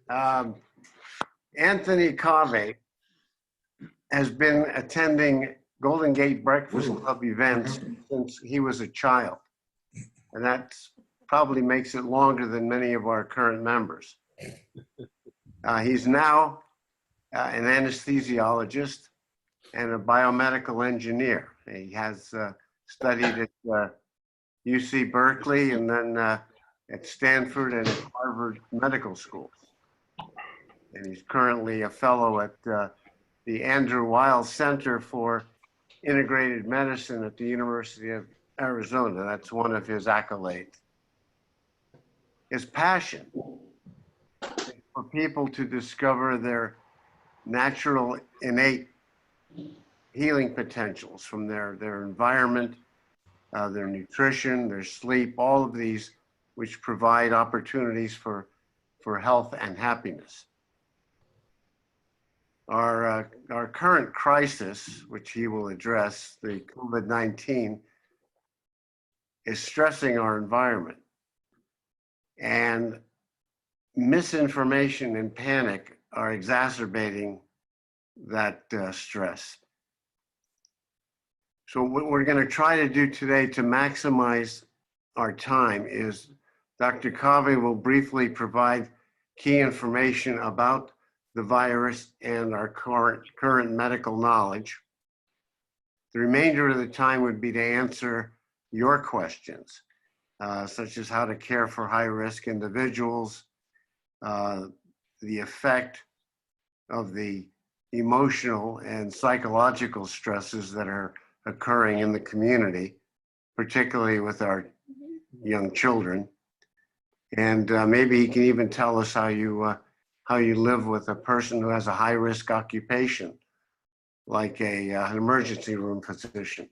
Um, Anthony Kaveh has been attending Golden Gate Breakfast Club events since he was a child. And that probably makes it longer than many of our current members. He's now an anesthesiologist and a biomedical engineer. He has studied at UC Berkeley and then at Stanford and at Harvard Medical Schools. And he's currently a fellow at the Andrew Weil Center for Integrated Medicine at the University of Arizona. That's one of his accolades. His passion is for people to discover their natural, innate healing potentials from their environment, their nutrition, their sleep, all of these which provide opportunities for health and happiness. Our current crisis, which he will address, the COVID-19, is stressing our environment. And misinformation and panic are exacerbating that stress. So what we're going to try to do today to maximize our time is Dr. Kaveh will briefly provide key information about the virus and our current medical knowledge. The remainder of the time would be to answer your questions, such as how to care for high-risk individuals, the effect of the emotional and psychological stresses that are occurring in the community, particularly with our young children. And maybe he can even tell us how you live with a person who has a high-risk occupation, like an emergency room physician.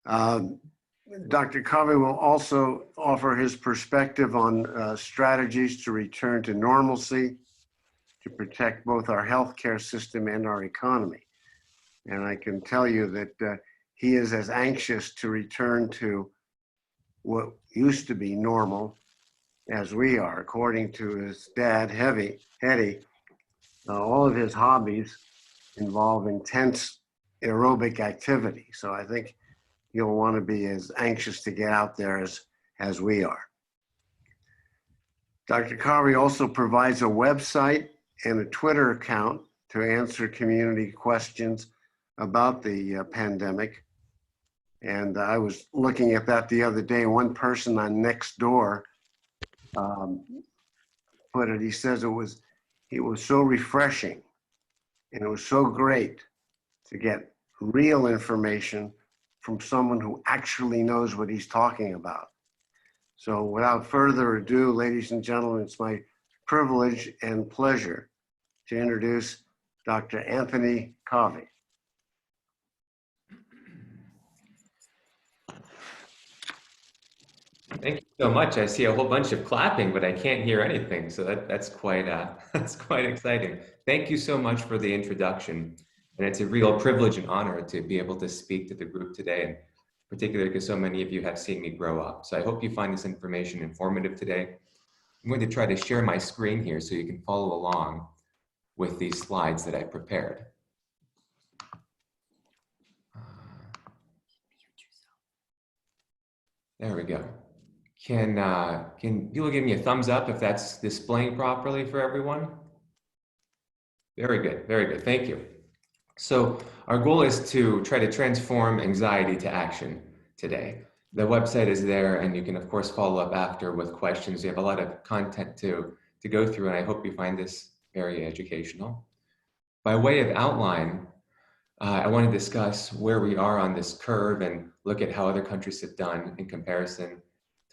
Dr. Kaveh will also offer his perspective on strategies to return to normalcy to protect both our healthcare system and our economy. And I can tell you that he is as anxious to return to what used to be normal as we are. According to his dad, Hetty, all of his hobbies involve intense aerobic activity. So I think you'll want to be as anxious to get out there as we are. Dr. Kaveh also provides a website and a Twitter account to answer community questions about the pandemic. And I was looking at that the other day. One person on Nextdoor put it, he says it was so refreshing and it was so great to get real information from someone who actually knows what he's talking about. So without further ado, ladies and gentlemen, it's my privilege and pleasure to introduce Dr. Anthony Kaveh. Thank you so much. I see a whole bunch of clapping, but I can't hear anything. So that's quite that's quite exciting. Thank you so much for the introduction. And it's a real privilege and honor to be able to speak to the group today, and particularly because so many of you have seen me grow up. So I hope you find this information informative today. I'm going to try to share my screen here so you can follow along with these slides that I prepared. There we go. Can people give me a thumbs up if that's displaying properly for everyone? Very good, very good, thank you. So our goal is to try to transform anxiety to action today. The website is there and you can of course follow up after with questions. We have a lot of content to go through and I hope you find this very educational. By way of outline, I want to discuss where we are on this curve and look at how other countries have done in comparison,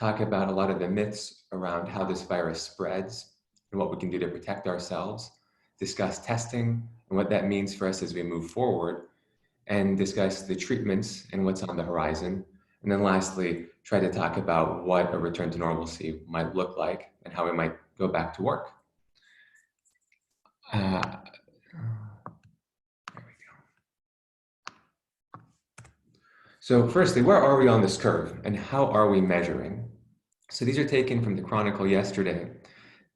talk about a lot of the myths around how this virus spreads and what we can do to protect ourselves, discuss testing and what that means for us as we move forward, and discuss the treatments and what's on the horizon. And then lastly, try to talk about what a return to normalcy might look like and how we might go back to work. So firstly, where are we on this curve and how are we measuring? So these are taken from the Chronicle yesterday.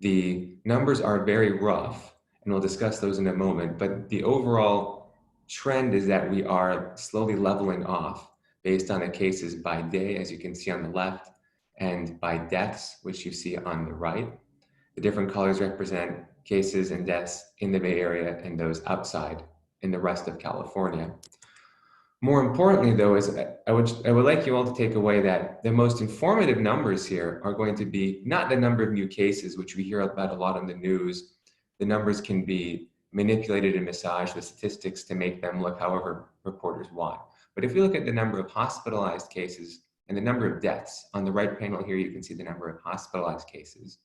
The numbers are very rough, and we'll discuss those in a moment, but the overall trend is that we are slowly leveling off based on the cases by day, as you can see on the left, and by deaths, which you see on the right. The different colors represent cases and deaths in the Bay Area and those outside in the rest of California. More importantly, though, is I would like you all to take away that the most informative numbers here are going to be not the number of new cases, which we hear about a lot on the news. The numbers can be manipulated and massaged with statistics to make them look however reporters want. But if you look at the number of hospitalized cases and the number of deaths, on the right panel here, you can see the number of hospitalized cases,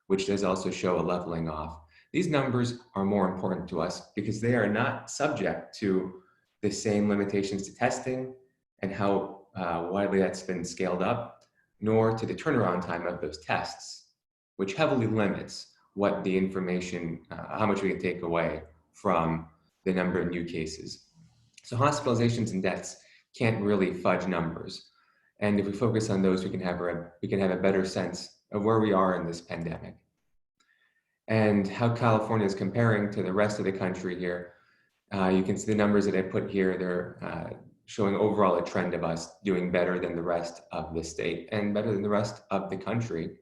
which does also show a leveling off. These numbers are more important to us because they are not subject to the same limitations to testing and how widely that's been scaled up, nor to the turnaround time of those tests, which heavily limits what the information, how much we can take away from the number of new cases. So hospitalizations and deaths can't really fudge numbers. And if we focus on those, we can have a better sense of where we are in this pandemic and how California is comparing to the rest of the country here. You can see the numbers that I put here. They're showing overall a trend of us doing better than the rest of the state and better than the rest of the country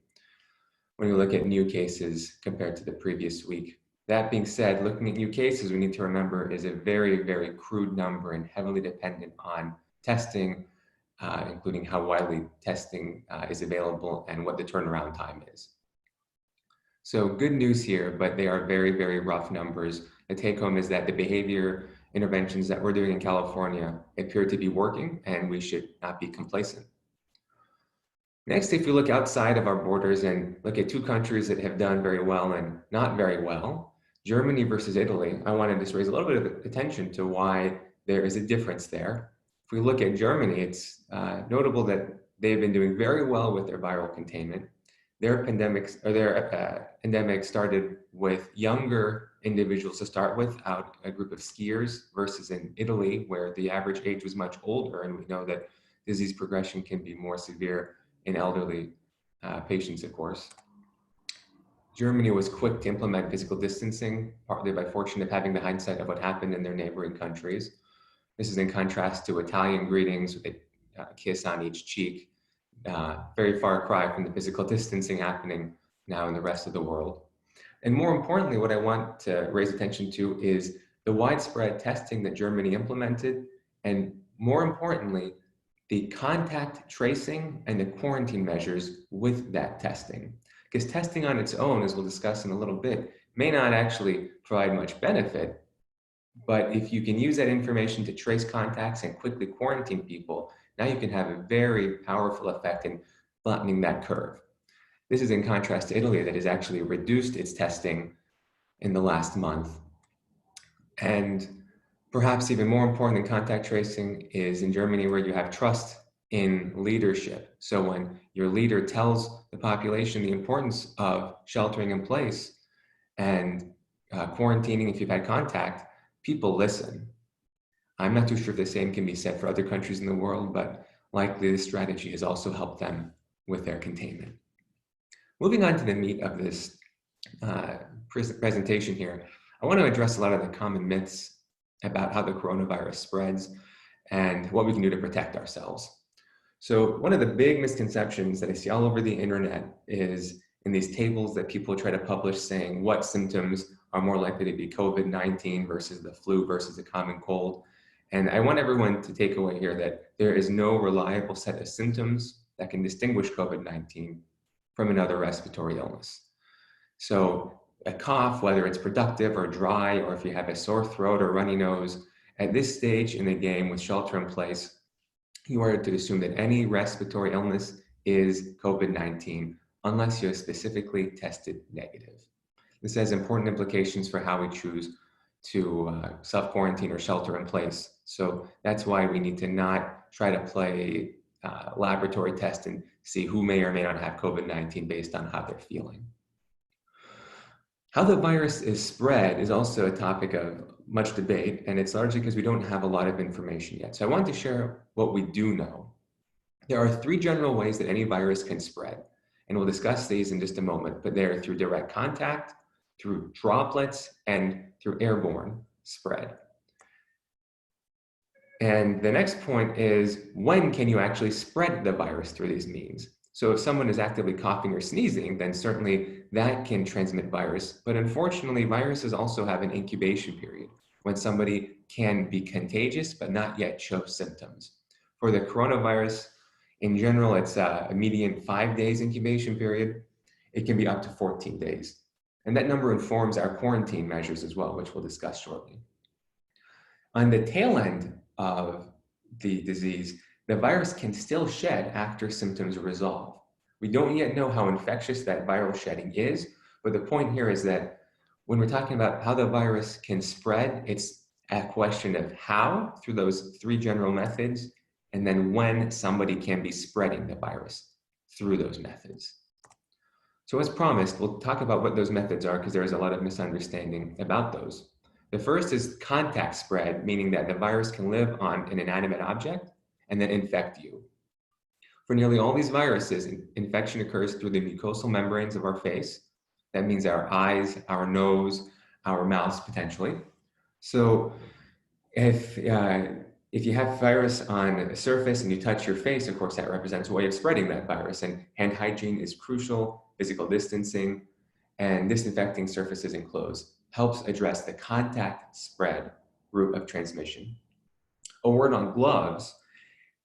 when we look at new cases compared to the previous week. That being said, looking at new cases, we need to remember is a very, very crude number and heavily dependent on testing, including how widely testing is available and what the turnaround time is. So good news here, but they are very, very rough numbers. The take home is that the behavior interventions that we're doing in California appear to be working, and we should not be complacent. Next, if we look outside of our borders and look at two countries that have done very well and not very well, Germany versus Italy, I want to just raise a little bit of attention to why there is a difference there. If we look at Germany, it's notable that they've been doing very well with their viral containment. Their pandemic started with younger individuals to start with, out a group of skiers, versus in Italy, where the average age was much older, and we know that disease progression can be more severe in elderly patients, of course. Germany was quick to implement physical distancing, partly by fortune of having the hindsight of what happened in their neighboring countries. This is in contrast to Italian greetings with a kiss on each cheek. Very far cry from the physical distancing happening now in the rest of the world. And more importantly, what I want to raise attention to is the widespread testing that Germany implemented, and more importantly, the contact tracing and the quarantine measures with that testing. Because testing on its own, as we'll discuss in a little bit, may not actually provide much benefit, but if you can use that information to trace contacts and quickly quarantine people, now you can have a very powerful effect in flattening that curve. This is in contrast to Italy, that has actually reduced its testing in the last month. And perhaps even more important than contact tracing is in Germany, where you have trust in leadership. So when your leader tells the population the importance of sheltering in place and quarantining if you've had contact, people listen. I'm not too sure if the same can be said for other countries in the world, but likely this strategy has also helped them with their containment. Moving on to the meat of this presentation here, I want to address a lot of the common myths about how the coronavirus spreads and what we can do to protect ourselves. So one of the big misconceptions that I see all over the internet is in these tables that people try to publish saying what symptoms are more likely to be COVID-19 versus the flu versus a common cold. And I want everyone to take away here that there is no reliable set of symptoms that can distinguish COVID-19 from another respiratory illness. So a cough, whether it's productive or dry, or if you have a sore throat or runny nose, at this stage in the game with shelter in place, you are to assume that any respiratory illness is COVID-19 unless you have specifically tested negative. This has important implications for how we choose to self-quarantine or shelter in place. So that's why we need to not try to play laboratory test and see who may or may not have COVID-19 based on how they're feeling. How the virus is spread is also a topic of much debate, and it's largely because we don't have a lot of information yet. So I want to share what we do know. There are three general ways that any virus can spread, And we'll discuss these in just a moment, but they're through direct contact, through droplets, and through airborne spread. And the next point is, when can you actually spread the virus through these means? So if someone is actively coughing or sneezing, then certainly that can transmit virus. But unfortunately, viruses also have an incubation period when somebody can be contagious but not yet show symptoms. For the coronavirus, in general, it's a median 5 days incubation period. It can be up to 14 days. And that number informs our quarantine measures as well, which we'll discuss shortly. On the tail end of the disease, the virus can still shed after symptoms resolve. We don't yet know how infectious that viral shedding is, but the point here is that when we're talking about how the virus can spread, it's a question of how, through those 3 general methods, and then when somebody can be spreading the virus through those methods. So as promised, we'll talk about what those methods are because there is a lot of misunderstanding about those. The first is contact spread, meaning that the virus can live on an inanimate object and then infect you. For nearly all these viruses, infection occurs through the mucosal membranes of our face. That means our eyes, our nose, our mouths potentially. So if you have virus on a surface and you touch your face, of course, that represents a way of spreading that virus. And hand hygiene is crucial, physical distancing, and disinfecting surfaces and clothes helps address the contact spread route of transmission. A word on gloves.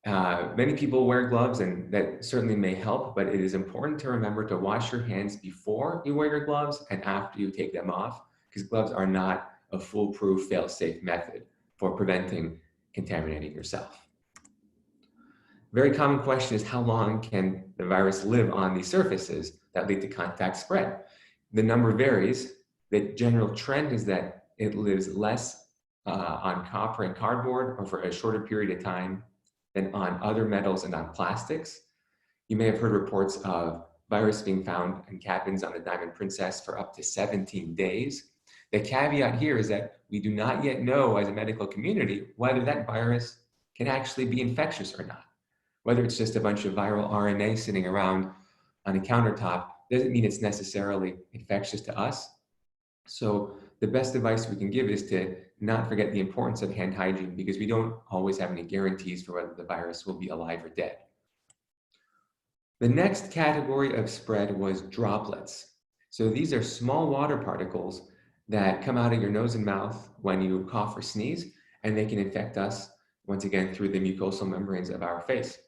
Many people wear gloves, and that certainly may help, but it is important to remember to wash your hands before you wear your gloves and after you take them off, because gloves are not a foolproof, fail-safe method for preventing contaminating yourself. Very common question is, how long can the virus live on these surfaces that lead to contact spread? The number varies. The general trend is that it lives less on copper and cardboard or for a shorter period of time than on other metals and on plastics. You may have heard reports of virus being found in cabins on the Diamond Princess for up to 17 days. The caveat here is that we do not yet know as a medical community whether that virus can actually be infectious or not. Whether it's just a bunch of viral RNA sitting around on a countertop doesn't mean it's necessarily infectious to us. So the best advice we can give is to not forget the importance of hand hygiene, because we don't always have any guarantees for whether the virus will be alive or dead. The next category of spread was droplets. So these are small water particles that come out of your nose and mouth when you cough or sneeze, and they can infect us, once again, through the mucosal membranes of our face.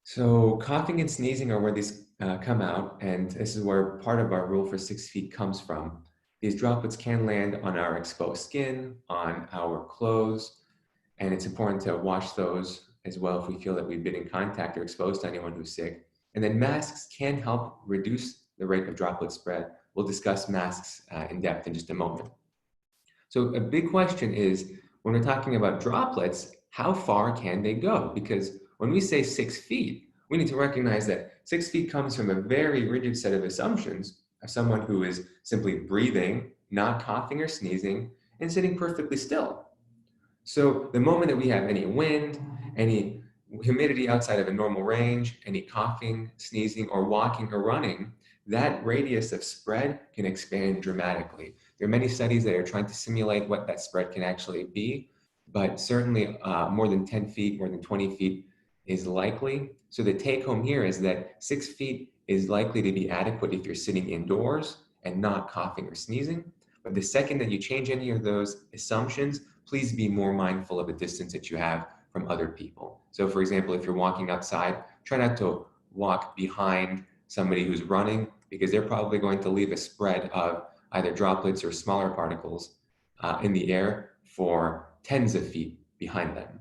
So coughing and sneezing are where these come out, and this is where part of our rule for 6 feet comes from. These droplets can land on our exposed skin, on our clothes, and it's important to wash those as well if we feel that we've been in contact or exposed to anyone who's sick. And then masks can help reduce the rate of droplet spread. We'll discuss masks in depth in just a moment. So a big question is, when we're talking about droplets, how far can they go? Because when we say 6 feet, we need to recognize that 6 feet comes from a very rigid set of assumptions of someone who is simply breathing, not coughing or sneezing, and sitting perfectly still. So the moment that we have any wind, any humidity outside of a normal range, any coughing, sneezing, or walking or running, that radius of spread can expand dramatically. There are many studies that are trying to simulate what that spread can actually be, but certainly more than 10 feet, more than 20 feet is likely. So the take home here is that 6 feet is likely to be adequate if you're sitting indoors and not coughing or sneezing. But the second that you change any of those assumptions, please be more mindful of the distance that you have from other people. So for example, if you're walking outside, try not to walk behind somebody who's running, because they're probably going to leave a spread of either droplets or smaller particles in the air for tens of feet behind them.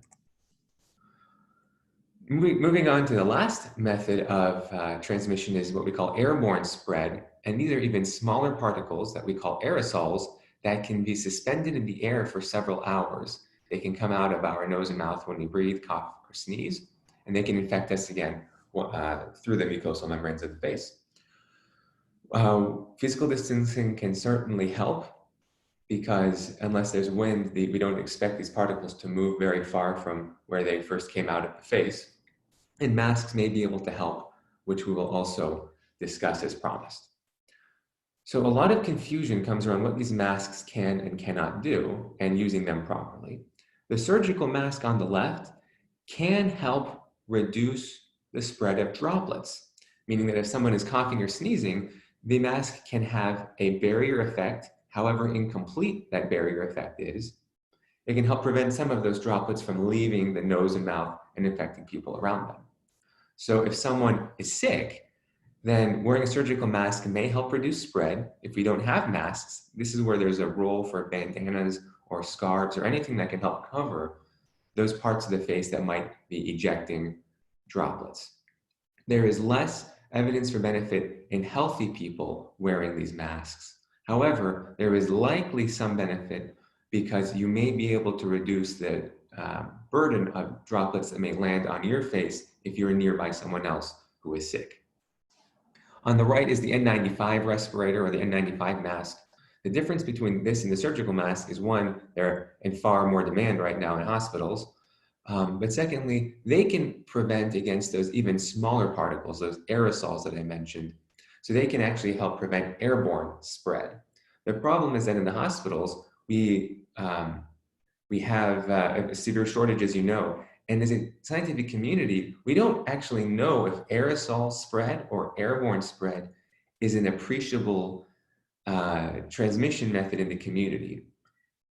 Moving on to the last method of transmission is what we call airborne spread. And these are even smaller particles that we call aerosols that can be suspended in the air for several hours. They can come out of our nose and mouth when we breathe, cough, or sneeze, and they can infect us again through the mucosal membranes of the face. Physical distancing can certainly help, because unless there's wind, we don't expect these particles to move very far from where they first came out of the face. And masks may be able to help, which we will also discuss as promised. So a lot of confusion comes around what these masks can and cannot do and using them properly. The surgical mask on the left can help reduce the spread of droplets, meaning that if someone is coughing or sneezing, the mask can have a barrier effect, however incomplete that barrier effect is. It can help prevent some of those droplets from leaving the nose and mouth and infecting people around them. So if someone is sick, then wearing a surgical mask may help reduce spread. If we don't have masks, this is where there's a role for bandanas or scarves or anything that can help cover those parts of the face that might be ejecting droplets. There is less evidence for benefit in healthy people wearing these masks. However, there is likely some benefit because you may be able to reduce the burden of droplets that may land on your face if you're nearby someone else who is sick. On the right is the N95 respirator or the N95 mask. The difference between this and the surgical mask is one, they're in far more demand right now in hospitals. But secondly, they can prevent against those even smaller particles, those aerosols that I mentioned. So they can actually help prevent airborne spread. The problem is that in the hospitals, we have a severe shortage, as you know. And as a scientific community, we don't actually know if aerosol spread or airborne spread is an appreciable transmission method in the community.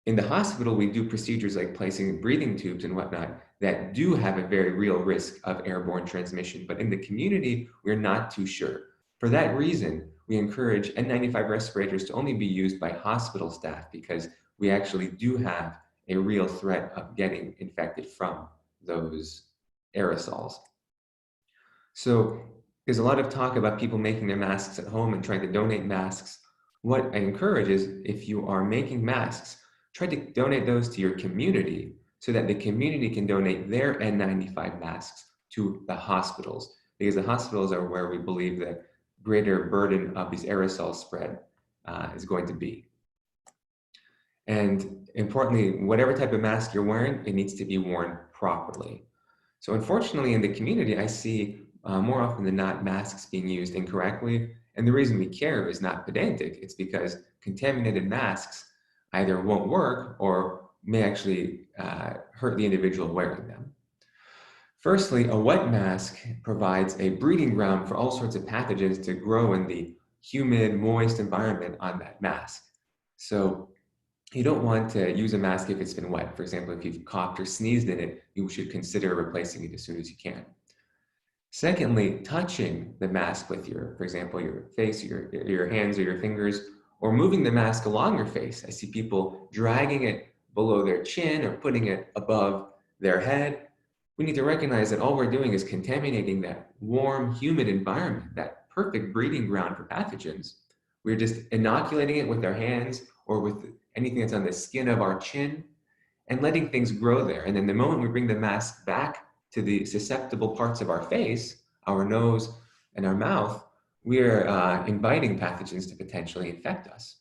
In the hospital, we do procedures like placing breathing tubes and whatnot that do have a very real risk of airborne transmission. But in the community, we're not too sure. For that reason, we encourage N95 respirators to only be used by hospital staff because we actually do have a real threat of getting infected from those aerosols. So there's a lot of talk about people making their masks at home and trying to donate masks. What I encourage is if you are making masks, try to donate those to your community so that the community can donate their N95 masks to the hospitals, because the hospitals are where we believe the greater burden of these aerosol spread is going to be. And importantly, whatever type of mask you're wearing, it needs to be worn properly. So unfortunately, in the community, I see more often than not masks being used incorrectly. And the reason we care is not pedantic. It's because contaminated masks either won't work or may actually hurt the individual wearing them. Firstly, a wet mask provides a breeding ground for all sorts of pathogens to grow in the humid, moist environment on that mask. So you don't want to use a mask if it's been wet. For example, if you've coughed or sneezed in it, you should consider replacing it as soon as you can. Secondly, touching the mask with for example, your face, your hands or your fingers, or moving the mask along your face. I see people dragging it below their chin or putting it above their head. We need to recognize that all we're doing is contaminating that warm, humid environment, that perfect breeding ground for pathogens. We're just inoculating it with our hands or with anything that's on the skin of our chin and letting things grow there. And then the moment we bring the mask back to the susceptible parts of our face, our nose and our mouth, we're inviting pathogens to potentially infect us.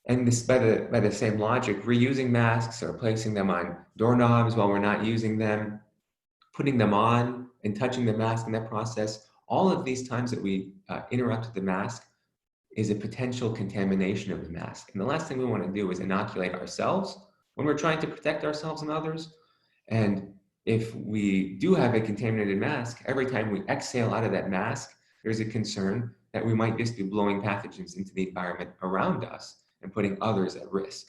And this, by the same logic, reusing masks or placing them on doorknobs while we're not using them, putting them on and touching the mask in that process, all of these times that we interrupt the mask is a potential contamination of the mask. And the last thing we want to do is inoculate ourselves when we're trying to protect ourselves and others. And if we do have a contaminated mask, every time we exhale out of that mask, there's a concern that we might just be blowing pathogens into the environment around us and putting others at risk.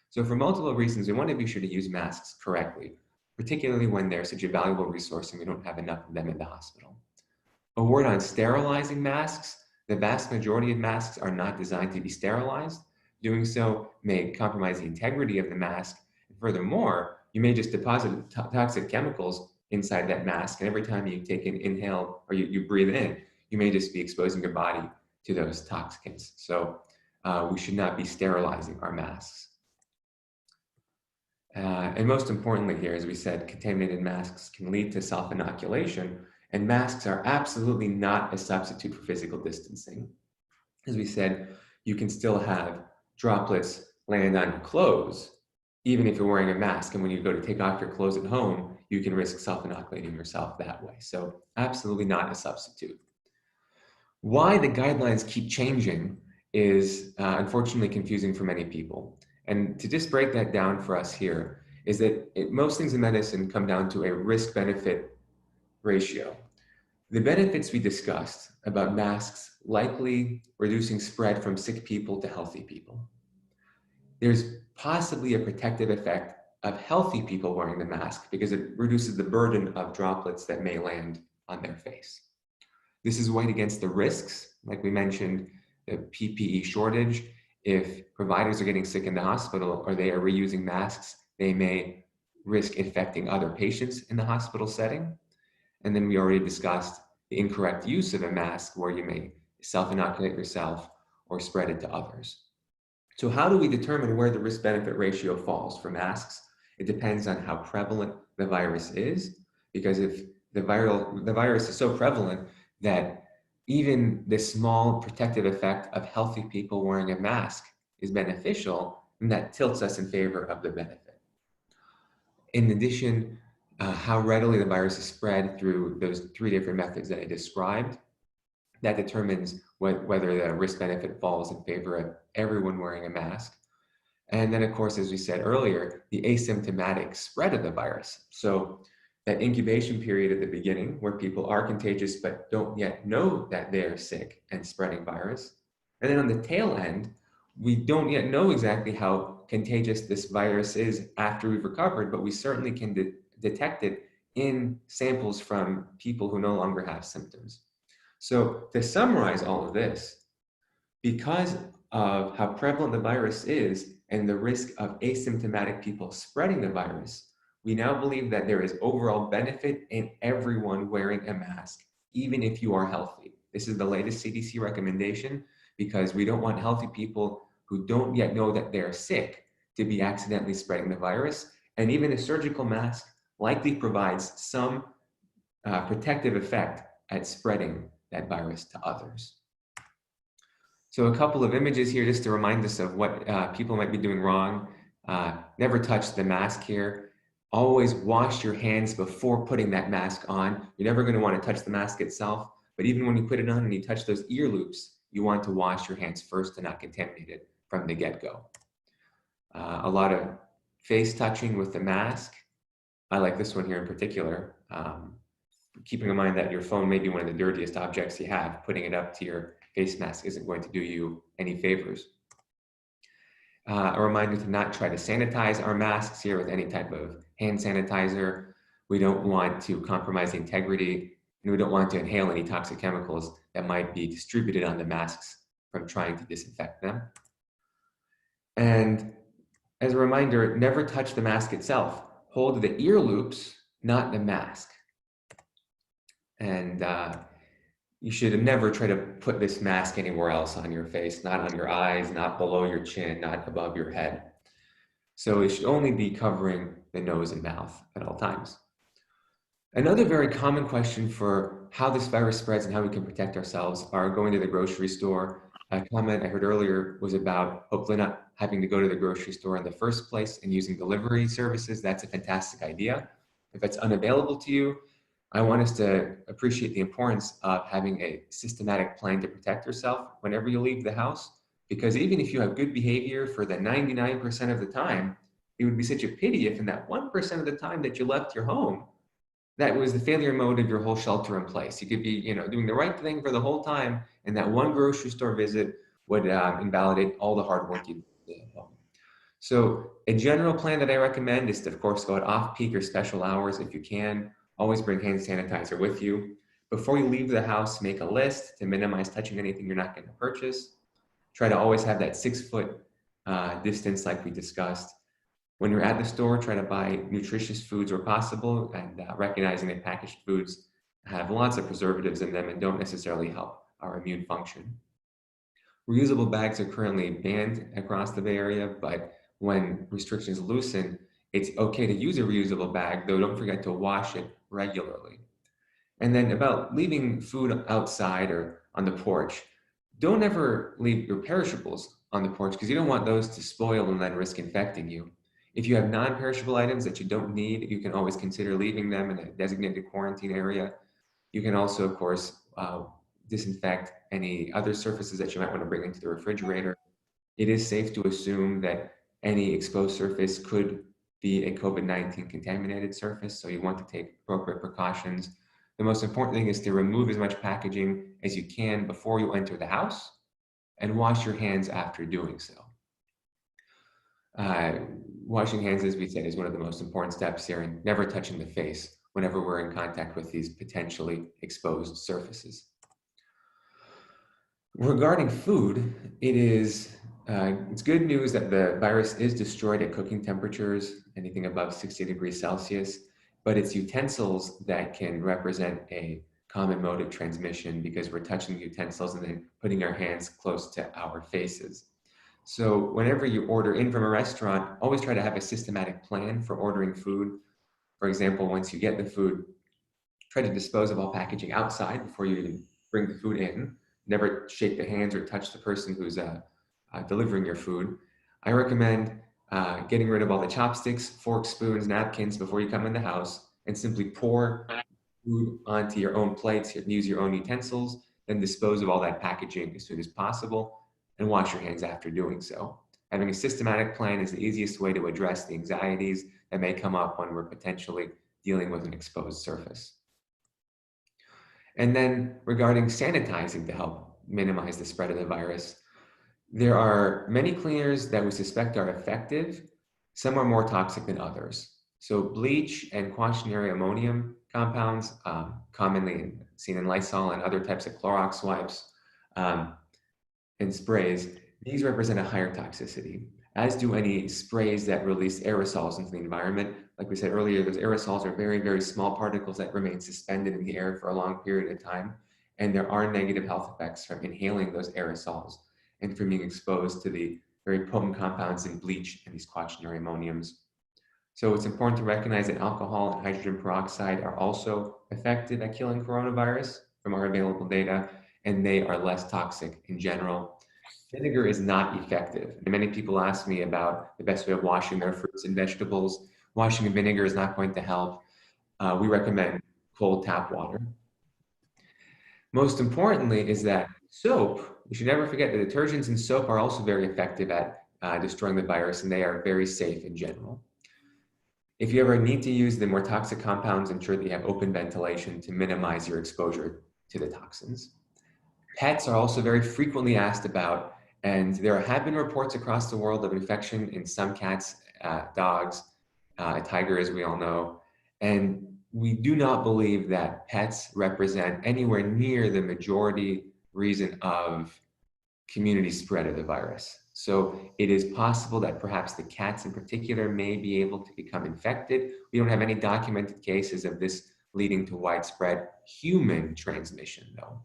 So for multiple reasons, we want to be sure to use masks correctly, particularly when they're such a valuable resource and we don't have enough of them in the hospital. A word on sterilizing masks. The vast majority of masks are not designed to be sterilized. Doing so may compromise the integrity of the mask. Furthermore, you may just deposit toxic chemicals inside that mask, and every time you take an inhale or you breathe in, you may just be exposing your body to those toxicants. So we should not be sterilizing our masks. And most importantly here, as we said, contaminated masks can lead to self-inoculation, and masks are absolutely not a substitute for physical distancing. As we said, you can still have droplets land on your clothes, even if you're wearing a mask. And when you go to take off your clothes at home, you can risk self-inoculating yourself that way. So absolutely not a substitute. Why the guidelines keep changing is unfortunately confusing for many people. And to just break that down for us here is that most things in medicine come down to a risk-benefit ratio. The benefits we discussed about masks likely reducing spread from sick people to healthy people. There's possibly a protective effect of healthy people wearing the mask because it reduces the burden of droplets that may land on their face. This is weighed against the risks, like we mentioned, the PPE shortage. If providers are getting sick in the hospital or they are reusing masks, they may risk infecting other patients in the hospital setting. And then we already discussed the incorrect use of a mask where you may self-inoculate yourself or spread it to others. So how do we determine where the risk-benefit ratio falls for masks? It depends on how prevalent the virus is, because if the virus is so prevalent that even the small protective effect of healthy people wearing a mask is beneficial, then that tilts us in favor of the benefit. In addition, how readily the virus is spread through those three different methods that I described, that determines whether the risk-benefit falls in favor of everyone wearing a mask. And then, of course, as we said earlier, the asymptomatic spread of the virus. So that incubation period at the beginning where people are contagious but don't yet know that they are sick and spreading virus. And then on the tail end, we don't yet know exactly how contagious this virus is after we've recovered, but we certainly can detect it in samples from people who no longer have symptoms. So to summarize all of this, because of how prevalent the virus is and the risk of asymptomatic people spreading the virus, we now believe that there is overall benefit in everyone wearing a mask, even if you are healthy. This is the latest CDC recommendation because we don't want healthy people who don't yet know that they're sick to be accidentally spreading the virus. And even a surgical mask likely provides some protective effect at spreading that virus to others. So a couple of images here just to remind us of what people might be doing wrong. Never touch the mask here. Always wash your hands before putting that mask on. You're never going to want to touch the mask itself, but even when you put it on and you touch those ear loops, you want to wash your hands first to not contaminate it from the get-go. A lot of face touching with the mask. I like this one here in particular. Keeping in mind that your phone may be one of the dirtiest objects you have, putting it up to your face mask isn't going to do you any favors. A reminder to not try to sanitize our masks here with any type of hand sanitizer. We don't want to compromise the integrity, and we don't want to inhale any toxic chemicals that might be distributed on the masks from trying to disinfect them. And as a reminder, never touch the mask itself. Hold the ear loops, not the mask. And you should never try to put this mask anywhere else on your face, not on your eyes, not below your chin, not above your head. So it should only be covering the nose and mouth at all times. Another very common question for how this virus spreads and how we can protect ourselves are going to the grocery store. A comment I heard earlier was about hopefully not having to go to the grocery store in the first place and using delivery services. That's a fantastic idea. If it's unavailable to you, I want us to appreciate the importance of having a systematic plan to protect yourself whenever you leave the house, because even if you have good behavior for the 99% of the time, it would be such a pity if in that 1% of the time that you left your home, that was the failure mode of your whole shelter in place. You could be, doing the right thing for the whole time, and that one grocery store visit would invalidate all the hard work you did at home. So a general plan that I recommend is to, of course, go at off-peak or special hours if you can. Always bring hand sanitizer with you. Before you leave the house, make a list to minimize touching anything you're not going to purchase. Try to always have that 6-foot distance like we discussed. When you're at the store, try to buy nutritious foods where possible, and recognizing that packaged foods have lots of preservatives in them and don't necessarily help our immune function. Reusable bags are currently banned across the Bay Area, but when restrictions loosen, it's okay to use a reusable bag, though don't forget to wash it regularly. And then about leaving food outside or on the porch, don't ever leave your perishables on the porch because you don't want those to spoil and then risk infecting you. If you have non-perishable items that you don't need, you can always consider leaving them in a designated quarantine area. You can also, of course, disinfect any other surfaces that you might want to bring into the refrigerator. It is safe to assume that any exposed surface could be a COVID-19 contaminated surface, so you want to take appropriate precautions. The most important thing is to remove as much packaging as you can before you enter the house and wash your hands after doing so. Washing hands, as we said, is one of the most important steps here, and never touching the face whenever we're in contact with these potentially exposed surfaces. Regarding food, it's good news that the virus is destroyed at cooking temperatures, anything above 60 degrees Celsius, but it's utensils that can represent a common mode of transmission because we're touching the utensils and then putting our hands close to our faces. So whenever you order in from a restaurant, always try to have a systematic plan for ordering food. For example, once you get the food, try to dispose of all packaging outside before you even bring the food in. Never shake the hands or touch the person who's delivering your food. I recommend getting rid of all the chopsticks, forks, spoons, napkins before you come in the house, and simply pour food onto your own plates, use your own utensils, then dispose of all that packaging as soon as possible, and wash your hands after doing so. Having a systematic plan is the easiest way to address the anxieties that may come up when we're potentially dealing with an exposed surface. And then regarding sanitizing to help minimize the spread of the virus, there are many cleaners that we suspect are effective. Some are more toxic than others. So bleach and quaternary ammonium compounds, commonly seen in Lysol and other types of Clorox wipes and sprays, these represent a higher toxicity, as do any sprays that release aerosols into the environment. Like we said earlier, those aerosols are very, very small particles that remain suspended in the air for a long period of time. And there are negative health effects from inhaling those aerosols and from being exposed to the very potent compounds in bleach and these quaternary ammoniums. So it's important to recognize that alcohol and hydrogen peroxide are also effective at killing coronavirus from our available data, and they are less toxic in general. Vinegar is not effective. And many people ask me about the best way of washing their fruits and vegetables. Washing in vinegar is not going to help. We recommend cold tap water. Most importantly is that soap, you should never forget that detergents and soap are also very effective at destroying the virus, and they are very safe in general. If you ever need to use the more toxic compounds, ensure that you have open ventilation to minimize your exposure to the toxins. Pets are also very frequently asked about, and there have been reports across the world of infection in some cats, dogs, a tiger, as we all know. And we do not believe that pets represent anywhere near the majority reason of community spread of the virus. So it is possible that perhaps the cats in particular may be able to become infected. We don't have any documented cases of this leading to widespread human transmission, though.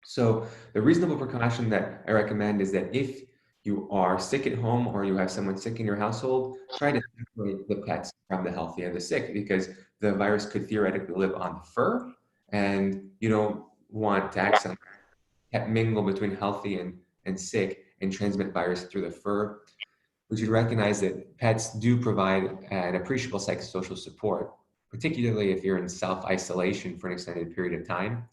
So the reasonable precaution that I recommend is that if you are sick at home or you have someone sick in your household, try to separate the pets from the healthy and the sick, because the virus could theoretically live on the fur, and you don't want to accidentally mingle between healthy and sick and transmit virus through the fur. We should recognize that pets do provide an appreciable psychosocial support, particularly if you're in self-isolation for an extended period of time.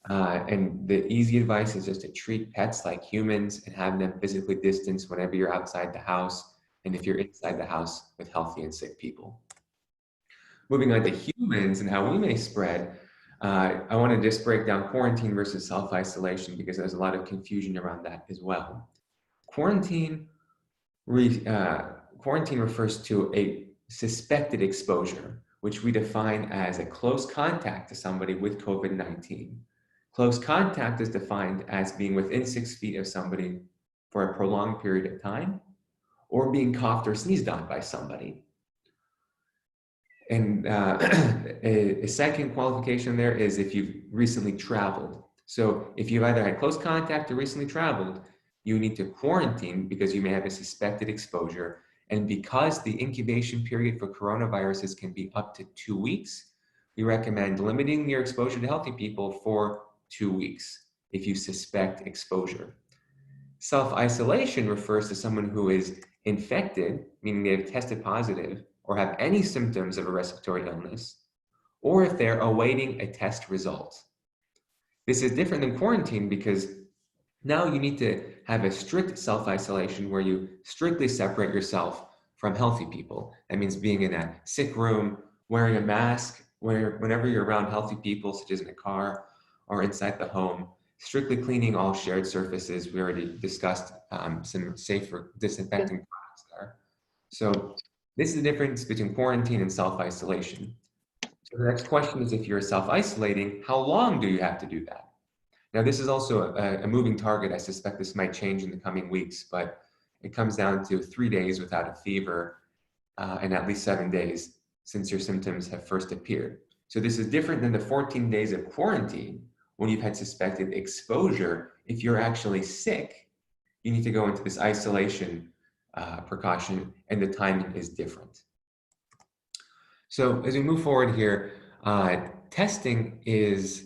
And the easy advice is just to treat pets like humans and have them physically distanced whenever you're outside the house, and if you're inside the house with healthy and sick people. Moving on to humans and how we may spread, I want to just break down quarantine versus self-isolation because there's a lot of confusion around that as well. Quarantine refers to a suspected exposure, which we define as a close contact to somebody with COVID-19. Close contact is defined as being within 6 feet of somebody for a prolonged period of time, or being coughed or sneezed on by somebody. And a second qualification there is if you've recently traveled. So if you've either had close contact or recently traveled, you need to quarantine because you may have a suspected exposure. And because the incubation period for coronaviruses can be up to 2 weeks, we recommend limiting your exposure to healthy people for 2 weeks if you suspect exposure. Self-isolation refers to someone who is infected, meaning they've tested positive, or have any symptoms of a respiratory illness, or if they're awaiting a test result. This is different than quarantine because now you need to have a strict self-isolation where you strictly separate yourself from healthy people. That means being in a sick room, wearing a mask whenever you're around healthy people, such as in a car or inside the home, strictly cleaning all shared surfaces. We already discussed some safer disinfecting products there. So this is the difference between quarantine and self-isolation. So the next question is, if you're self-isolating, how long do you have to do that? Now, this is also a moving target. I suspect this might change in the coming weeks, but it comes down to 3 days without a fever and at least 7 days since your symptoms have first appeared. So this is different than the 14 days of quarantine when you've had suspected exposure. If you're actually sick, you need to go into this isolation precaution, and the timing is different. So as we move forward here, testing is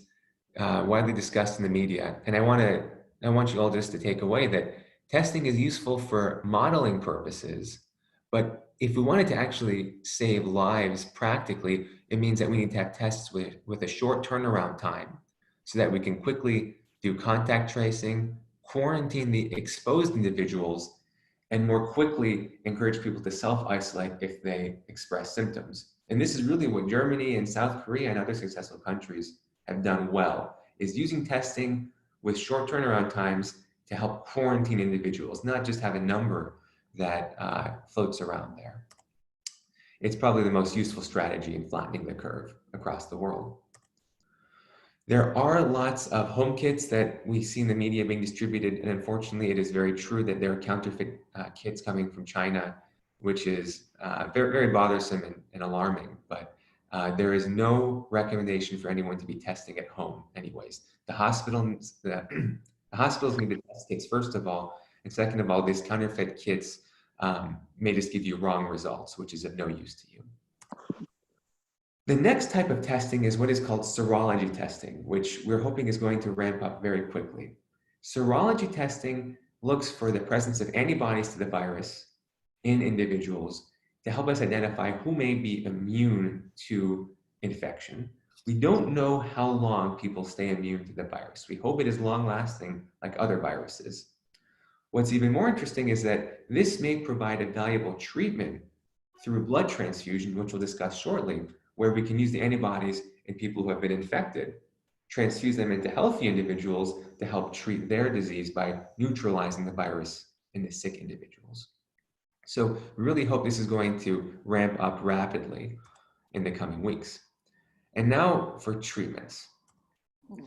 widely discussed in the media, and I want you all just to take away that testing is useful for modeling purposes, but if we wanted to actually save lives practically, it means that we need to have tests with a short turnaround time so that we can quickly do contact tracing, quarantine the exposed individuals, and more quickly encourage people to self-isolate if they express symptoms. And this is really what Germany and South Korea and other successful countries have done well, is using testing with short turnaround times to help quarantine individuals, not just have a number that floats around there. It's probably the most useful strategy in flattening the curve across the world. There are lots of home kits that we see in the media being distributed, and unfortunately it is very true that there are counterfeit kits coming from China, which is very, very bothersome and alarming, but there is no recommendation for anyone to be testing at home anyways. The hospitals need to test kits first of all, and second of all, these counterfeit kits may just give you wrong results, which is of no use to you. The next type of testing is what is called serology testing, which we're hoping is going to ramp up very quickly. Serology testing looks for the presence of antibodies to the virus in individuals to help us identify who may be immune to infection. We don't know how long people stay immune to the virus. We hope it is long-lasting like other viruses. What's even more interesting is that this may provide a valuable treatment through blood transfusion, which we'll discuss shortly, where we can use the antibodies in people who have been infected, transfuse them into healthy individuals to help treat their disease by neutralizing the virus in the sick individuals. So we really hope this is going to ramp up rapidly in the coming weeks. And now for treatments.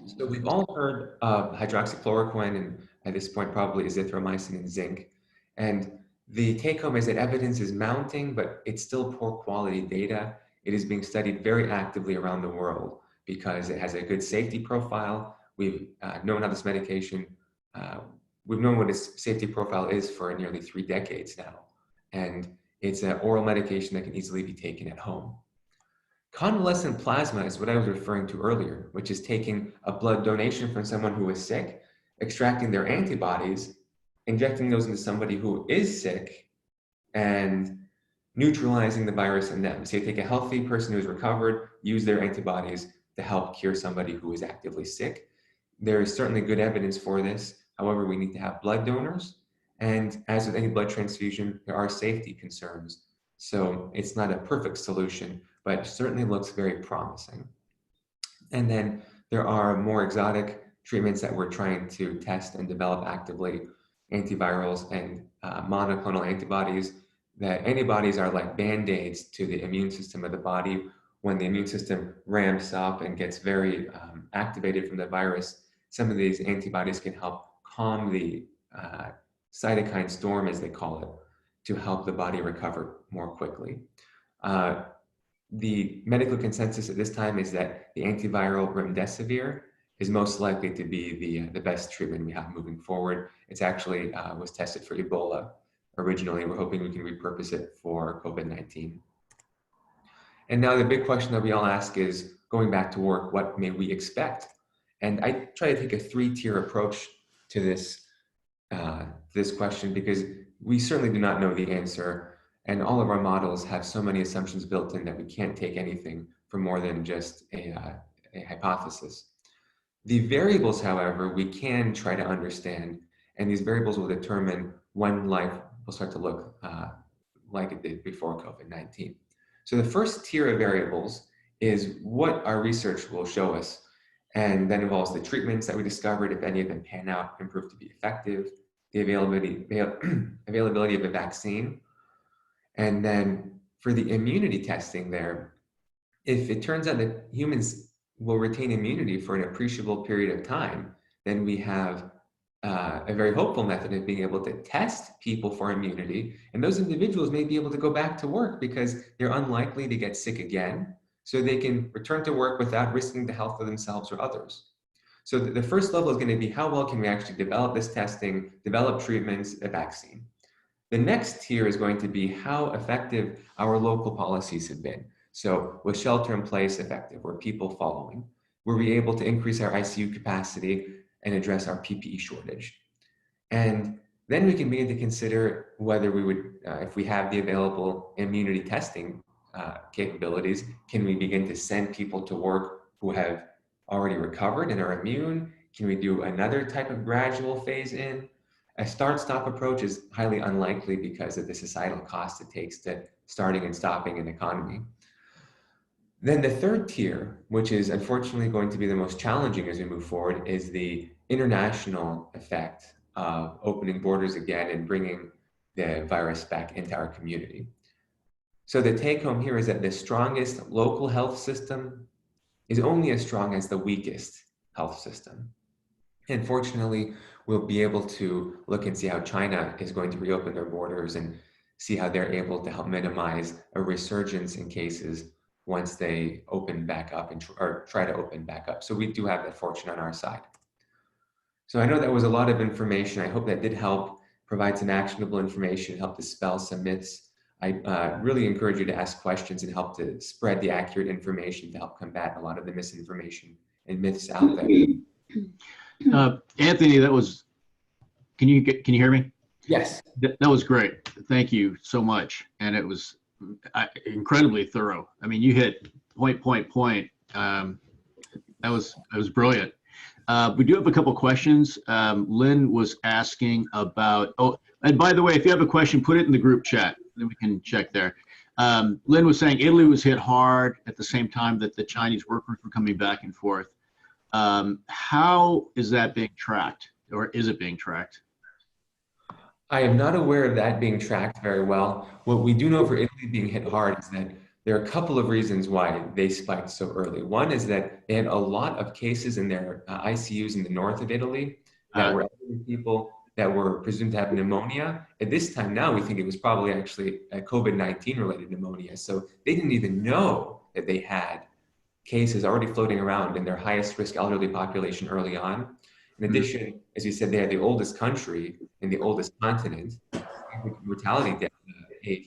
So we've all heard of hydroxychloroquine, and at this point probably azithromycin and zinc. And the take home is that evidence is mounting, but it's still poor quality data. It is being studied very actively around the world because it has a good safety profile. We've known how this medication, we've known what its safety profile is for nearly 3 decades now. And it's an oral medication that can easily be taken at home. Convalescent plasma is what I was referring to earlier, which is taking a blood donation from someone who is sick, extracting their antibodies, injecting those into somebody who is sick, and neutralizing the virus in them. So you take a healthy person who's recovered, use their antibodies to help cure somebody who is actively sick. There is certainly good evidence for this. However, we need to have blood donors. And as with any blood transfusion, there are safety concerns. So it's not a perfect solution, but it certainly looks very promising. And then there are more exotic treatments that we're trying to test and develop actively, antivirals and monoclonal antibodies. That antibodies are like band-aids to the immune system of the body. When the immune system ramps up and gets very activated from the virus, some of these antibodies can help calm the cytokine storm, as they call it, to help the body recover more quickly. The medical consensus at this time is that the antiviral remdesivir is most likely to be the best treatment we have moving forward. It's actually was tested for Ebola originally. We're hoping we can repurpose it for COVID-19. And now the big question that we all ask is, going back to work, what may we expect? And I try to take a 3-tier approach to this question, because we certainly do not know the answer. And all of our models have so many assumptions built in that we can't take anything for more than just a hypothesis. The variables, however, we can try to understand, and these variables will determine when life will start to look like it did before COVID-19. So the first tier of variables is what our research will show us, and that involves the treatments that we discovered, if any of them pan out and prove to be effective, the availability of a vaccine, and then for the immunity testing there, if it turns out that humans will retain immunity for an appreciable period of time, then we have a very hopeful method of being able to test people for immunity. And those individuals may be able to go back to work because they're unlikely to get sick again. So they can return to work without risking the health of themselves or others. So the first level is going to be how well can we actually develop this testing, develop treatments, a vaccine. The next tier is going to be how effective our local policies have been. So was shelter in place effective? Were people following? Were we able to increase our ICU capacity and address our PPE shortage? And then we can begin to consider whether we would, if we have the available immunity testing capabilities, can we begin to send people to work who have already recovered and are immune? Can we do another type of gradual phase in? A start-stop approach is highly unlikely because of the societal cost it takes to starting and stopping an economy. Then the third tier, which is unfortunately going to be the most challenging as we move forward, is the international effect of opening borders again and bringing the virus back into our community. So the take home here is that the strongest local health system is only as strong as the weakest health system. And fortunately, we'll be able to look and see how China is going to reopen their borders and see how they're able to help minimize a resurgence in cases once they open back up or try to open back up. So we do have that fortune on our side. So I know that was a lot of information. I hope that did help provide some actionable information, help dispel some myths. I really encourage you to ask questions and help to spread the accurate information to help combat a lot of the misinformation and myths out there. Anthony, can you hear me? Yes. That was great. Thank you so much. And it was incredibly thorough. I mean, you hit point. That was brilliant. We do have a couple questions. Lynn was asking about, and by the way, if you have a question, put it in the group chat, then we can check there. Lynn was saying Italy was hit hard at the same time that the Chinese workers were coming back and forth. How is that being tracked, or is it being tracked? I am not aware of that being tracked very well. What we do know for Italy being hit hard is that there are a couple of reasons why they spiked so early. One is that they had a lot of cases in their ICUs in the north of Italy that were elderly people that were presumed to have pneumonia. At this time now, we think it was probably actually a COVID-19 related pneumonia. So they didn't even know that they had cases already floating around in their highest risk elderly population early on. In addition, as you said, they are the oldest country in the oldest continent. Mortality age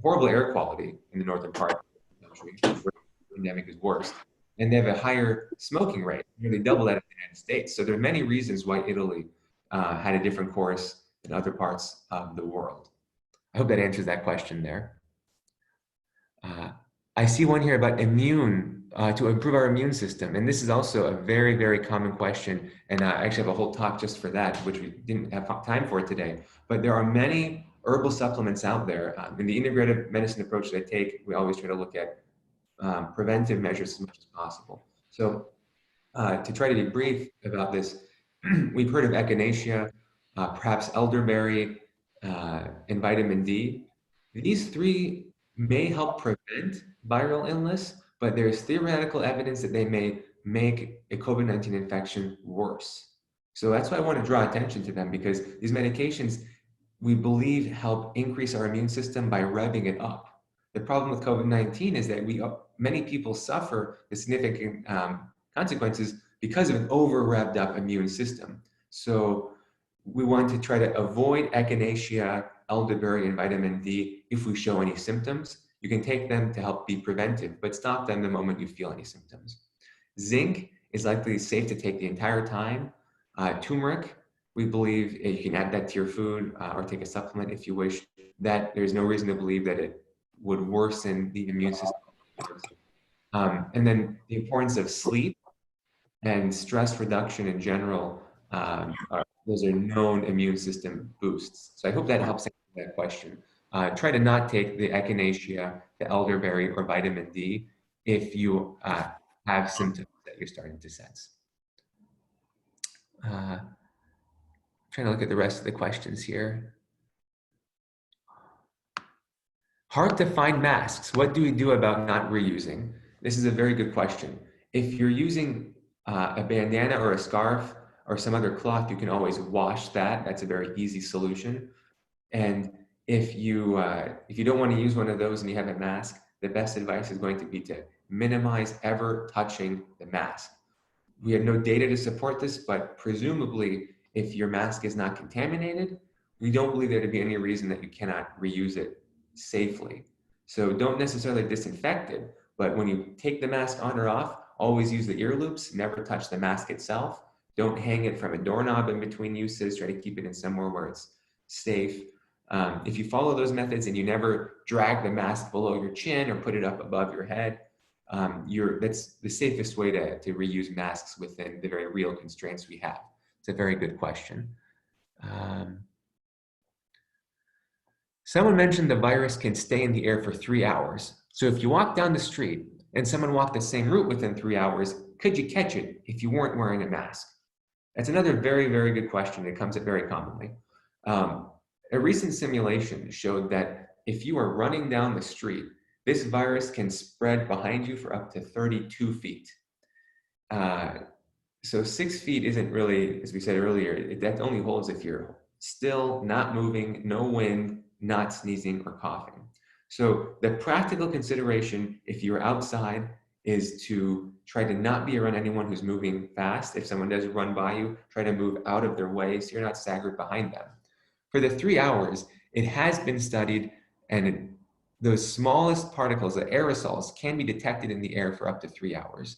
horrible air quality in the northern part of the country, where the pandemic is worst. And they have a higher smoking rate, nearly double that of the United States. So there are many reasons why Italy had a different course than other parts of the world. I hope that answers that question there. I see one here about to improve our immune system. And this is also a very, very common question. And I actually have a whole talk just for that, which we didn't have time for today. But there are many herbal supplements out there. In the integrative medicine approach that I take, we always try to look at preventive measures as much as possible. So to try to be brief about this, we've heard of echinacea, perhaps elderberry, and vitamin D. These three may help prevent viral illness, but there's theoretical evidence that they may make a COVID-19 infection worse. So that's why I want to draw attention to them, because these medications, we believe, help increase our immune system by revving it up. The problem with COVID-19 is that many people suffer the significant consequences because of an over-revved up immune system. So we want to try to avoid echinacea, elderberry, and vitamin D if we show any symptoms. You can take them to help be preventive, but stop them the moment you feel any symptoms. Zinc is likely safe to take the entire time. Turmeric, we believe you can add that to your food or take a supplement if you wish. That there's no reason to believe that it would worsen the immune system. And then the importance of sleep and stress reduction in general, those are known immune system boosts. So I hope that helps answer that question. Try to not take the echinacea, the elderberry, or vitamin D if you have symptoms that you're starting to sense. Trying to look at the rest of the questions here. Hard to find masks. What do we do about not reusing? This is a very good question. If you're using a bandana or a scarf or some other cloth, you can always wash that. That's a very easy solution. And if you don't want to use one of those and you have a mask, the best advice is going to be to minimize ever touching the mask. We have no data to support this, but presumably if your mask is not contaminated, we don't believe there to be any reason that you cannot reuse it safely. So don't necessarily disinfect it, but when you take the mask on or off, always use the ear loops, never touch the mask itself. Don't hang it from a doorknob in between uses, try to keep it in somewhere where it's safe. If you follow those methods and you never drag the mask below your chin or put it up above your head, that's the safest way to reuse masks within the very real constraints we have. It's a very good question. Someone mentioned the virus can stay in the air for 3 hours. So if you walk down the street and someone walked the same route within 3 hours, could you catch it if you weren't wearing a mask? That's another very, very good question. It comes up very commonly. A recent simulation showed that if you are running down the street, this virus can spread behind you for up to 32 feet. So 6 feet isn't really, as we said earlier, that only holds if you're still, not moving, no wind, not sneezing or coughing. So the practical consideration, if you're outside, is to try to not be around anyone who's moving fast. If someone does run by you, try to move out of their way so you're not staggered behind them. For the 3 hours, it has been studied, and those smallest particles, the aerosols, can be detected in the air for up to 3 hours.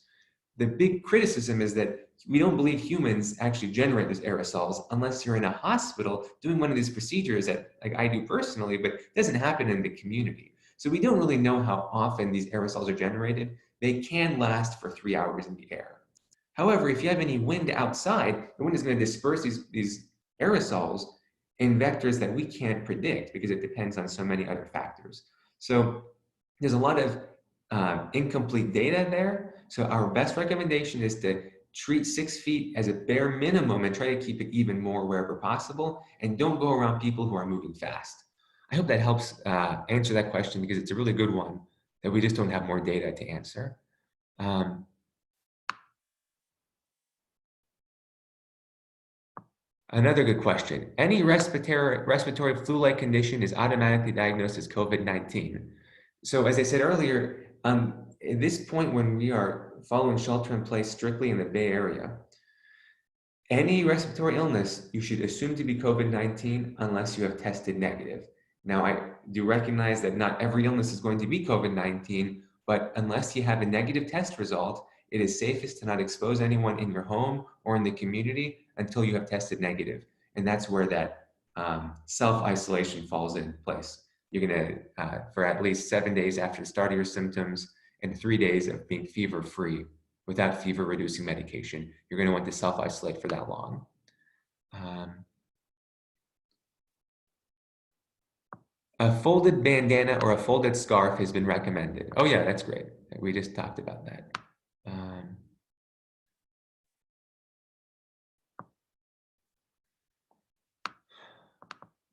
The big criticism is that we don't believe humans actually generate those aerosols unless you're in a hospital doing one of these procedures that, like I do personally, but it doesn't happen in the community. So we don't really know how often these aerosols are generated. They can last for 3 hours in the air. However, if you have any wind outside, the wind is going to disperse these aerosols in vectors that we can't predict because it depends on so many other factors. So there's a lot of incomplete data there. So our best recommendation is to treat 6 feet as a bare minimum and try to keep it even more wherever possible. And don't go around people who are moving fast. I hope that helps answer that question because it's a really good one that we just don't have more data to answer. Another good question. Any respiratory flu-like condition is automatically diagnosed as COVID-19. So as I said earlier, at this point when we are following shelter in place strictly in the Bay Area, any respiratory illness, you should assume to be COVID-19 unless you have tested negative. Now, I do recognize that not every illness is going to be COVID-19, but unless you have a negative test result, it is safest to not expose anyone in your home or in the community until you have tested negative. And that's where that self-isolation falls in place. You're gonna, for at least 7 days after the start of your symptoms and 3 days of being fever-free without fever-reducing medication, you're gonna want to self-isolate for that long. A folded bandana or a folded scarf has been recommended. Oh yeah, that's great. We just talked about that.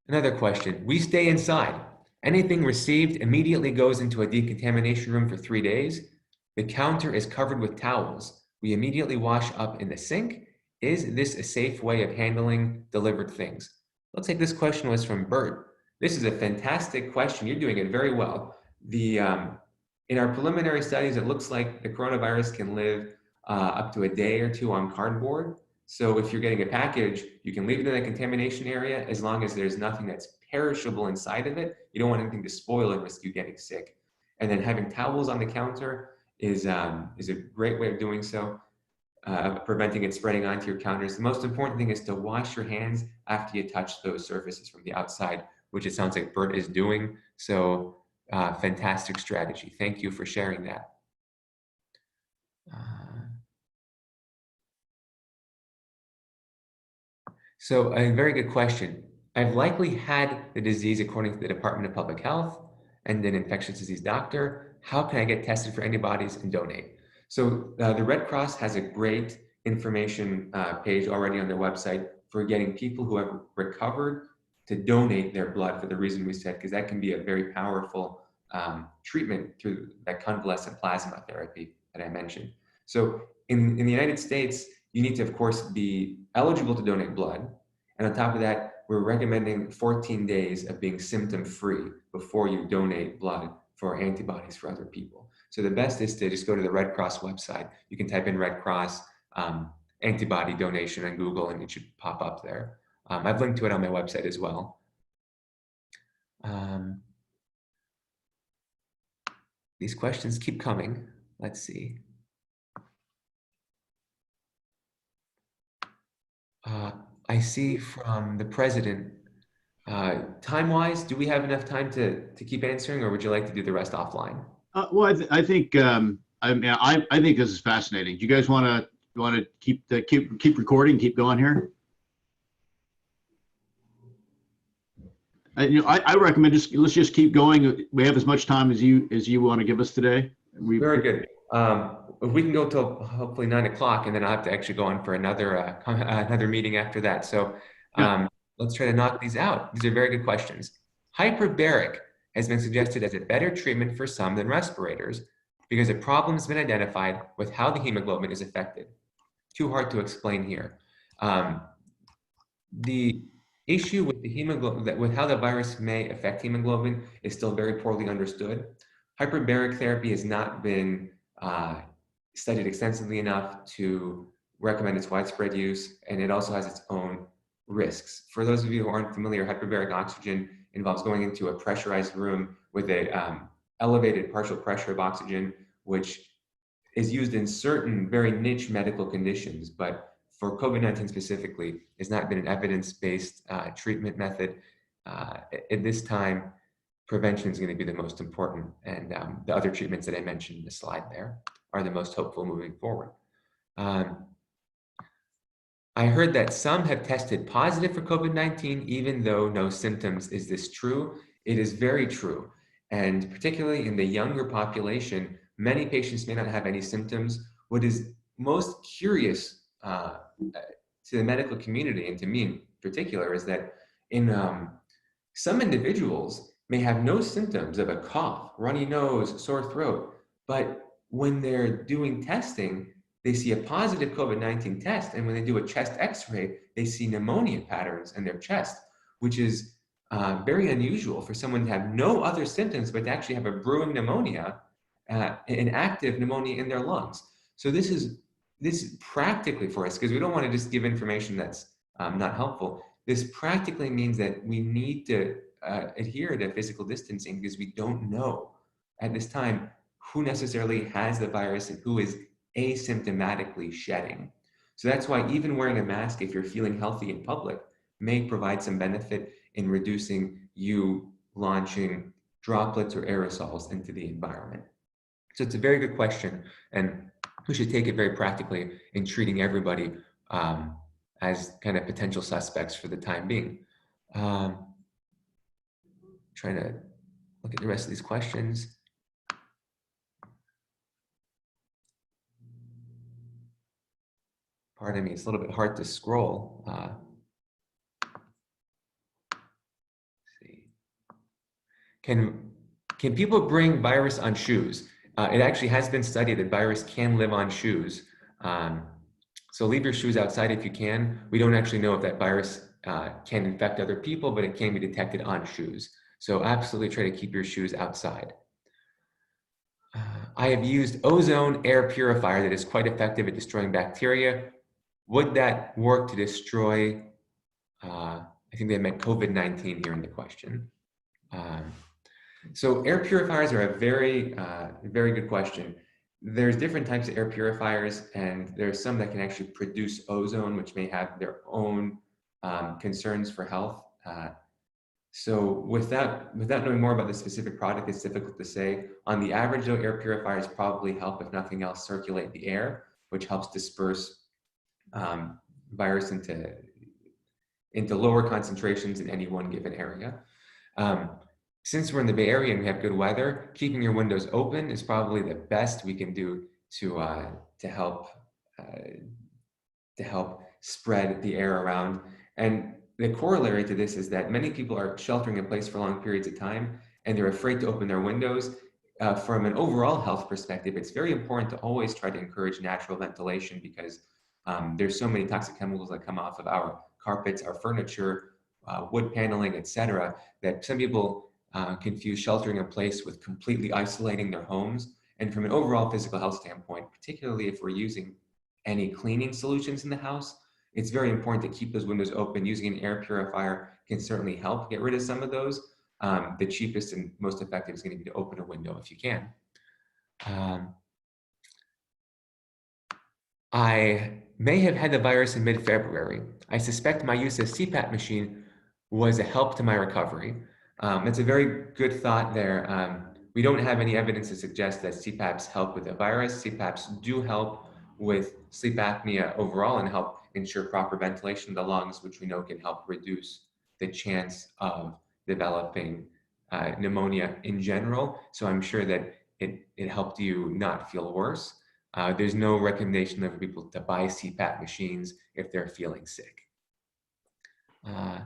Another question. We stay inside. Anything received immediately goes into a decontamination room for 3 days. The counter is covered with towels. We immediately wash up in the sink. Is this a safe way of handling delivered things? Looks like this question was from Bert. This is a fantastic question. You're doing it very well. In our preliminary studies, it looks like the coronavirus can live up to a day or two on cardboard. So if you're getting a package, you can leave it in the contamination area as long as there's nothing that's perishable inside of it. You don't want anything to spoil and risk you getting sick. And then having towels on the counter is a great way of doing so, preventing it spreading onto your counters. The most important thing is to wash your hands after you touch those surfaces from the outside, which it sounds like Bert is doing. So fantastic strategy. Thank you for sharing that. So a very good question. I've likely had the disease according to the Department of Public Health and an infectious disease doctor. How can I get tested for antibodies and donate? So the Red Cross has a great information page already on their website for getting people who have recovered to donate their blood for the reason we said, because that can be a very powerful treatment through that convalescent plasma therapy that I mentioned. So in the United States, you need to, of course, be eligible to donate blood. And on top of that, we're recommending 14 days of being symptom-free before you donate blood for antibodies for other people. So the best is to just go to the Red Cross website. You can type in Red Cross antibody donation on Google and it should pop up there. I've linked to it on my website as well. These questions keep coming. Let's see. I see from the president, time-wise, do we have enough time to keep answering, or would you like to do the rest offline? Well, I think I think this is fascinating. Do you guys want to keep recording, keep going here? I recommend let's just keep going. We have as much time as you want to give us today. Very good. If we can go till hopefully 9 o'clock, and then I'll have to actually go on for another meeting after that. So let's try to knock these out. These are very good questions. Hyperbaric has been suggested as a better treatment for some than respirators because a problem has been identified with how the hemoglobin is affected. Too hard to explain here. The issue with the hemoglobin, with how the virus may affect hemoglobin, is still very poorly understood. Hyperbaric therapy has not been studied extensively enough to recommend its widespread use, and it also has its own risks. For those of you who aren't familiar, hyperbaric oxygen involves going into a pressurized room with a elevated partial pressure of oxygen, which is used in certain very niche medical conditions, but for COVID-19 specifically, has not been an evidence-based treatment method. At this time, prevention is going to be the most important, and the other treatments that I mentioned in the slide there are the most hopeful moving forward. I heard that some have tested positive for COVID-19, even though no symptoms. Is this true? It is very true. And particularly in the younger population, many patients may not have any symptoms. What is most curious to the medical community, and to me in particular, is that in some individuals may have no symptoms of a cough, runny nose, sore throat, but when they're doing testing, they see a positive COVID-19 test, and when they do a chest x-ray, they see pneumonia patterns in their chest, which is very unusual for someone to have no other symptoms, but to actually have a brewing pneumonia, an active pneumonia in their lungs. So this is practically for us, because we don't want to just give information that's not helpful. This practically means that we need to adhere to physical distancing, because we don't know at this time who necessarily has the virus and who is asymptomatically shedding. So that's why even wearing a mask, if you're feeling healthy in public, may provide some benefit in reducing you launching droplets or aerosols into the environment. So it's a very good question, and we should take it very practically in treating everybody as kind of potential suspects for the time being. Trying to look at the rest of these questions. Pardon me, it's a little bit hard to scroll. Let's see. Can people bring virus on shoes? It actually has been studied that virus can live on shoes. So leave your shoes outside if you can. We don't actually know if that virus can infect other people, but it can be detected on shoes. So absolutely try to keep your shoes outside. I have used ozone air purifier that is quite effective at destroying bacteria. Would that work to destroy, I think they meant COVID-19 here in the question. So air purifiers are a very, very good question. There's different types of air purifiers, and there's some that can actually produce ozone, which may have their own concerns for health. So without knowing more about the specific product, it's difficult to say. On the average, though, air purifiers probably help, if nothing else, circulate the air, which helps disperse virus into into lower concentrations in any one given area. Since we're in the Bay Area and we have good weather, keeping your windows open is probably the best we can do to help spread the air around. And the corollary to this is that many people are sheltering in place for long periods of time, and they're afraid to open their windows. From an overall health perspective, it's very important to always try to encourage natural ventilation, because there's so many toxic chemicals that come off of our carpets, our furniture, wood paneling, etc., that some people confuse sheltering in place with completely isolating their homes. And from an overall physical health standpoint, particularly if we're using any cleaning solutions in the house, it's very important to keep those windows open. Using an air purifier can certainly help get rid of some of those. The cheapest and most effective is going to be to open a window if you can. I may have had the virus in mid-February. I suspect my use of CPAP machine was a help to my recovery. That's a very good thought there. We don't have any evidence to suggest that CPAPs help with the virus. CPAPs do help with sleep apnea overall and help ensure proper ventilation of the lungs, which we know can help reduce the chance of developing pneumonia in general. So I'm sure that it helped you not feel worse. There's no recommendation for people to buy CPAP machines if they're feeling sick. Let's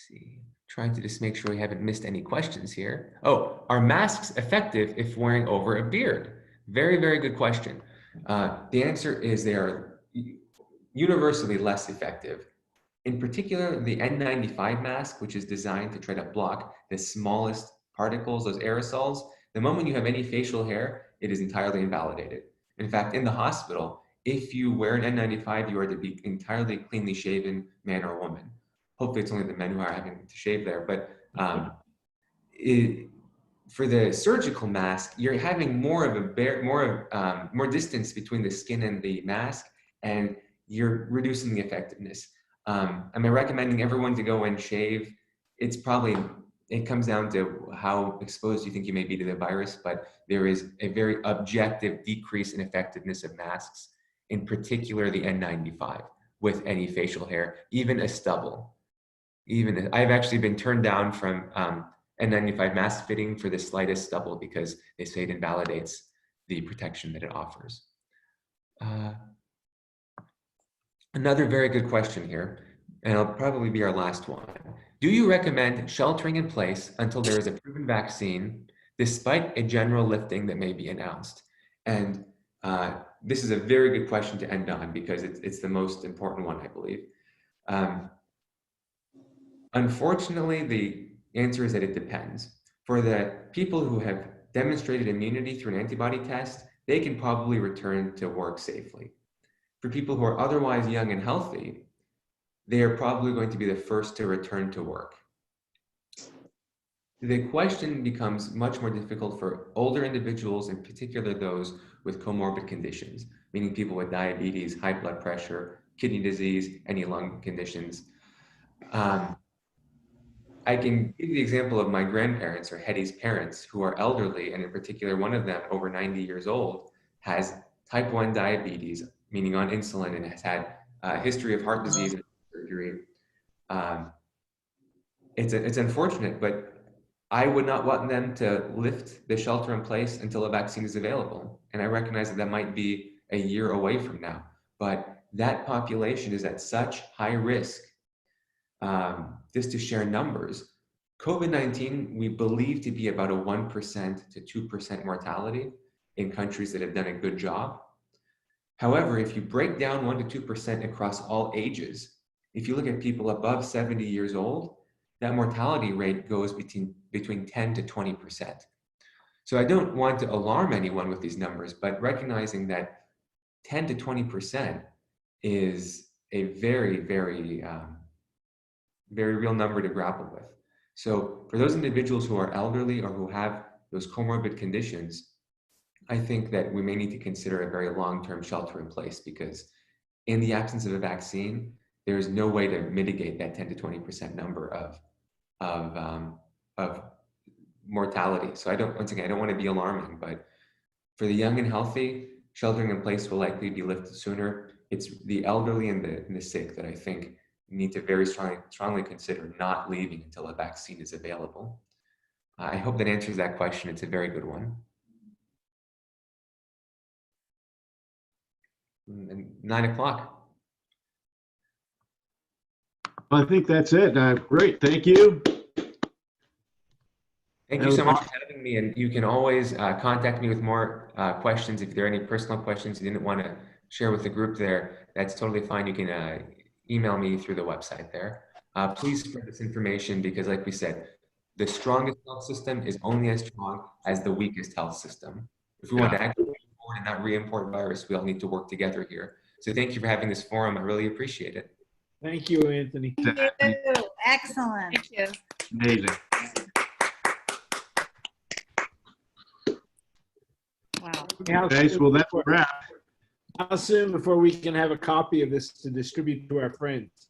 see, trying to just make sure we haven't missed any questions here. Oh, are masks effective if wearing over a beard? Very, very good question. The answer is they are universally less effective. In particular, the N95 mask, which is designed to try to block the smallest particles, those aerosols, the moment you have any facial hair, it is entirely invalidated. In fact, in the hospital, if you wear an N95, you are to be entirely cleanly shaven, man or woman. Hopefully it's only the men who are having to shave there, but for the surgical mask, you're having more distance between the skin and the mask, and you're reducing the effectiveness. Am I recommending everyone to go and shave? It comes down to how exposed you think you may be to the virus, but there is a very objective decrease in effectiveness of masks, in particular the N95, with any facial hair, even a stubble. I've actually been turned down from N95 mask fitting for the slightest stubble because they say it invalidates the protection that it offers. Another very good question here, and it'll probably be our last one. Do you recommend sheltering in place until there is a proven vaccine, despite a general lifting that may be announced? And this is a very good question to end on because it's the most important one, I believe. Unfortunately, the answer is that it depends. For the people who have demonstrated immunity through an antibody test, they can probably return to work safely. For people who are otherwise young and healthy, they are probably going to be the first to return to work. The question becomes much more difficult for older individuals, in particular those with comorbid conditions, meaning people with diabetes, high blood pressure, kidney disease, any lung conditions. I can give you the example of my grandparents or Hetty's parents who are elderly, and in particular, one of them over 90 years old has type 1 diabetes, meaning on insulin, and has had a history of heart disease and surgery. It's unfortunate, but I would not want them to lift the shelter in place until a vaccine is available. And I recognize that might be a year away from now, but that population is at such high risk. Just to share numbers, COVID-19, we believe to be about a 1% to 2% mortality in countries that have done a good job. However, if you break down 1 to 2% across all ages, if you look at people above 70 years old, that mortality rate goes between 10 to 20%. So I don't want to alarm anyone with these numbers, but recognizing that 10 to 20% is a very, very real number to grapple with. So for those individuals who are elderly or who have those comorbid conditions, I think that we may need to consider a very long-term shelter in place, because in the absence of a vaccine, there is no way to mitigate that 10 to 20% number of mortality. So once again, I don't want to be alarming, but for the young and healthy, sheltering in place will likely be lifted sooner. it's the elderly and the sick that I think need to very strongly consider not leaving until a vaccine is available. I hope that answers that question. It's a very good one. And 9 o'clock. Well, I think that's it. Great. Thank you. Thank That you so was much for having me, and you can always contact me with more questions. If there are any personal questions you didn't want to share with the group there, that's totally fine. You can email me through the website there. Please spread this information because, like we said, the strongest health system is only as strong as the weakest health system. If we want to actually move forward and not re-import virus, we all need to work together here. So thank you for having this forum. I really appreciate it. Thank you, Anthony. Thank you. Excellent. Thank you. Amazing. Wow. Okay, so well, that's a wrap. How soon before we can have a copy of this to distribute to our friends?